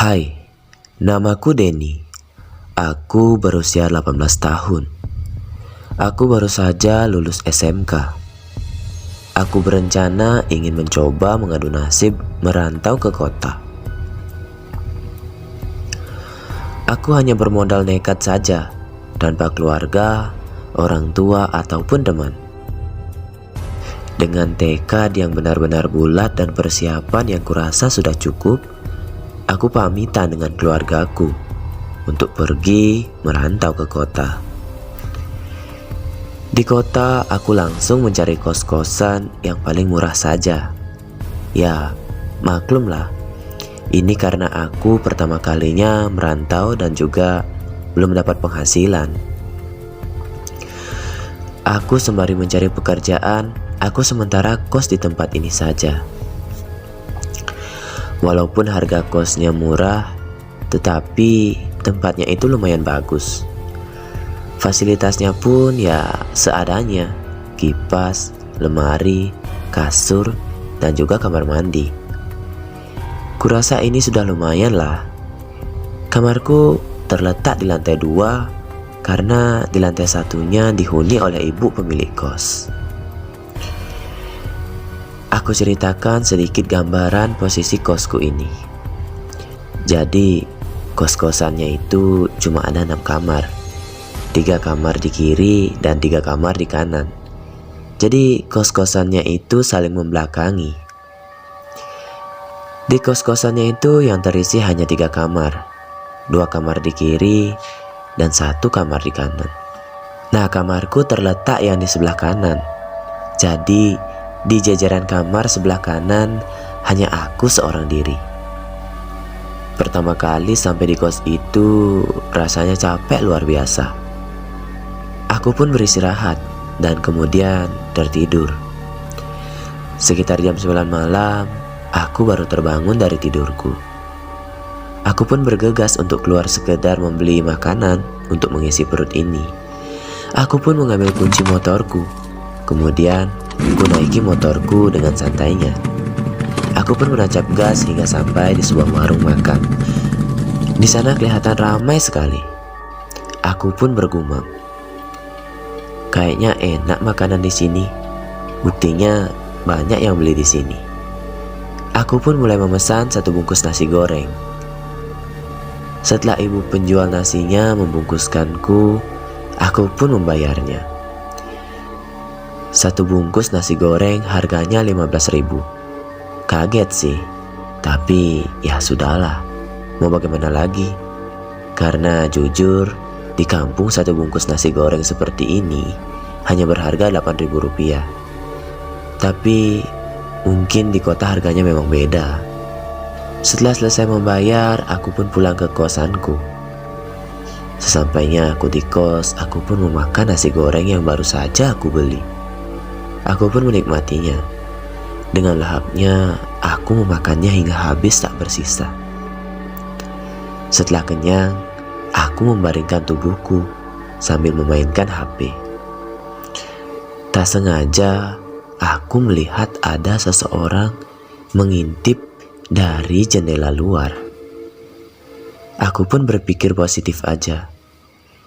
Hai, namaku Denny. Aku berusia 18 tahun. Aku baru saja lulus SMK. Aku berencana ingin mencoba mengadu nasib merantau ke kota. Aku hanya bermodal nekat saja, tanpa keluarga, orang tua ataupun teman. Dengan tekad yang benar-benar bulat dan persiapan yang kurasa sudah cukup, aku pamitan dengan keluargaku untuk pergi merantau ke kota. Di kota, aku langsung mencari kos-kosan yang paling murah saja. Ya, maklumlah, ini karena aku pertama kalinya merantau dan juga belum dapat penghasilan. Aku sembari mencari pekerjaan, aku sementara kos di tempat ini saja. Walaupun harga kosnya murah, tetapi tempatnya itu lumayan bagus. Fasilitasnya pun ya seadanya, kipas, lemari, kasur, dan juga kamar mandi. Kurasa ini sudah lumayan lah. Kamarku terletak di lantai 2 karena di lantai satunya dihuni oleh ibu pemilik kos. Aku ceritakan sedikit gambaran posisi kosku ini. Jadi, kos-kosannya itu cuma ada 6 kamar. 3 kamar di kiri dan 3 kamar di kanan. Jadi, kos-kosannya itu saling membelakangi. Di kos-kosannya itu yang terisi hanya 3 kamar. 2 kamar di kiri dan 1 kamar di kanan. Nah, kamarku terletak yang di sebelah kanan. Jadi, di jajaran kamar sebelah kanan hanya aku seorang diri. Pertama kali sampai di kos itu rasanya capek luar biasa. Aku pun beristirahat dan kemudian tertidur. Sekitar jam 9 malam, aku baru terbangun dari tidurku. Aku pun bergegas untuk keluar sekedar membeli makanan untuk mengisi perut ini. Aku pun mengambil kunci motorku. Kemudian ku naiki motorku dengan santainya. Aku pun menancap gas hingga sampai di sebuah warung makan. Di sana kelihatan ramai sekali. Aku pun bergumam, kayaknya enak makanan di sini. Buktinya banyak yang beli di sini. Aku pun mulai memesan 1 bungkus nasi goreng. Setelah ibu penjual nasinya membungkuskanku, aku pun membayarnya. 1 bungkus nasi goreng harganya 15.000. Kaget sih, tapi ya sudahlah, mau bagaimana lagi. Karena jujur, di kampung 1 bungkus nasi goreng seperti ini hanya berharga 8.000 rupiah. Tapi mungkin di kota harganya memang beda. Setelah selesai membayar, aku pun pulang ke kosanku. Sesampainya aku di kos, aku pun memakan nasi goreng yang baru saja aku beli. Aku pun menikmatinya. Dengan lahapnya, aku memakannya hingga habis tak bersisa. Setelah kenyang, aku membaringkan tubuhku sambil memainkan HP. Tak sengaja, aku melihat ada seseorang mengintip dari jendela luar. Aku pun berpikir positif aja.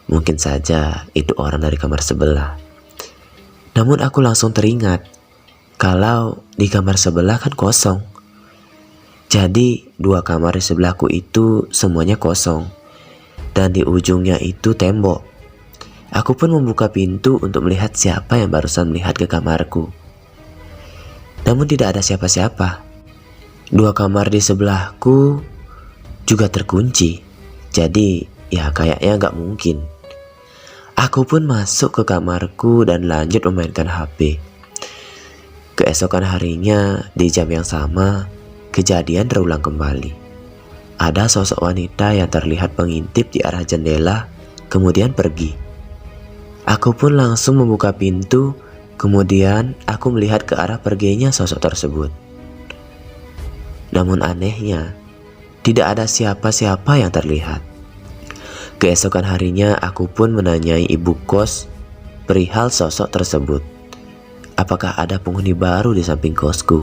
Mungkin saja itu orang dari kamar sebelah. Namun aku langsung teringat kalau di kamar sebelah kan kosong. Jadi 2 kamar di sebelahku itu semuanya kosong. Dan di ujungnya itu tembok. Aku pun membuka pintu untuk melihat siapa yang barusan melihat ke kamarku. Namun tidak ada siapa-siapa. 2 kamar di sebelahku juga terkunci. Jadi ya kayaknya gak mungkin. Aku pun masuk ke kamarku dan lanjut memainkan HP. Keesokan harinya di jam yang sama, kejadian terulang kembali. Ada sosok wanita yang terlihat mengintip di arah jendela, kemudian pergi. Aku pun langsung membuka pintu, kemudian aku melihat ke arah perginya sosok tersebut. Namun anehnya, tidak ada siapa-siapa yang terlihat. Keesokan harinya aku pun menanyai ibu kos perihal sosok tersebut. Apakah ada penghuni baru di samping kosku?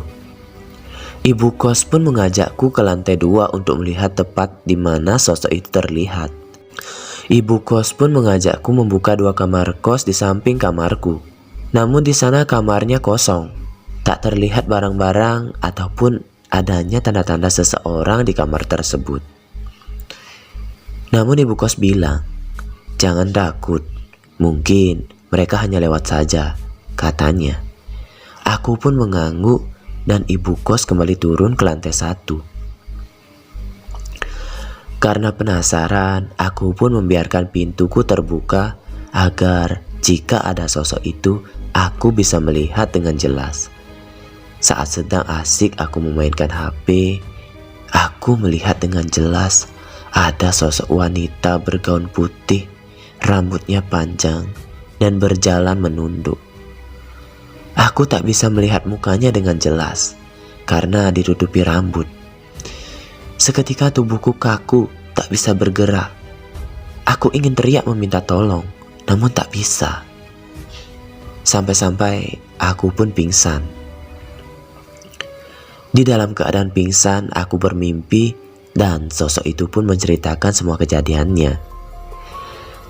Ibu kos pun mengajakku ke lantai 2 untuk melihat tepat di mana sosok itu terlihat. Ibu kos pun mengajakku membuka 2 kamar kos di samping kamarku. Namun di sana kamarnya kosong. Tak terlihat barang-barang ataupun adanya tanda-tanda seseorang di kamar tersebut. Namun ibu kos bilang, "Jangan takut, mungkin mereka hanya lewat saja," katanya. Aku pun mengangguk dan ibu kos kembali turun ke lantai 1. Karena penasaran, aku pun membiarkan pintuku terbuka agar jika ada sosok itu, aku bisa melihat dengan jelas. Saat sedang asik aku memainkan HP, aku melihat dengan jelas ada sosok wanita bergaun putih, rambutnya panjang, dan berjalan menunduk. Aku tak bisa melihat mukanya dengan jelas karena ditutupi rambut. Seketika tubuhku kaku, tak bisa bergerak. Aku ingin teriak meminta tolong, namun tak bisa. Sampai-sampai aku pun pingsan. Di dalam keadaan pingsan, aku bermimpi dan sosok itu pun menceritakan semua kejadiannya.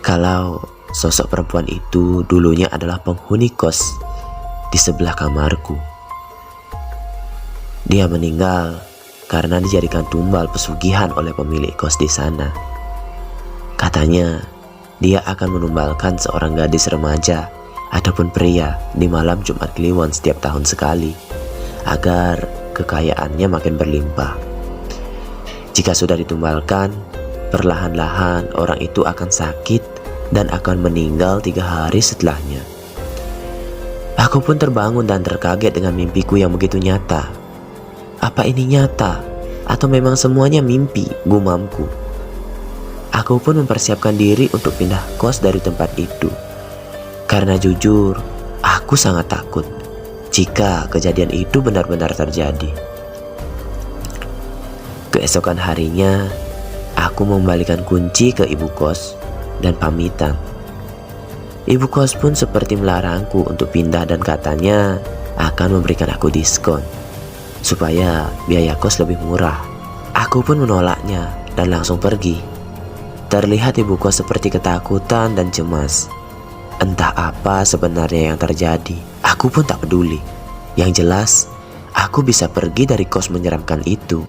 Kalau sosok perempuan itu dulunya adalah penghuni kos di sebelah kamarku. Dia meninggal karena dijadikan tumbal pesugihan oleh pemilik kos di sana. Katanya, dia akan menumbalkan seorang gadis remaja ataupun pria di malam Jumat Kliwon setiap tahun sekali, agar kekayaannya makin berlimpah. Jika sudah ditumbalkan, perlahan-lahan orang itu akan sakit dan akan meninggal 3 hari setelahnya. Aku pun terbangun dan terkaget dengan mimpiku yang begitu nyata. Apa ini nyata? Atau memang semuanya mimpi, gumamku. Aku pun mempersiapkan diri untuk pindah kos dari tempat itu. Karena jujur, aku sangat takut jika kejadian itu benar-benar terjadi. Keesokan harinya, aku mengembalikan kunci ke ibu kos dan pamitan. Ibu kos pun seperti melarangku untuk pindah dan katanya akan memberikan aku diskon supaya biaya kos lebih murah. Aku pun menolaknya dan langsung pergi. Terlihat ibu kos seperti ketakutan dan cemas. Entah apa sebenarnya yang terjadi. Aku pun tak peduli. Yang jelas, aku bisa pergi dari kos menyeramkan itu.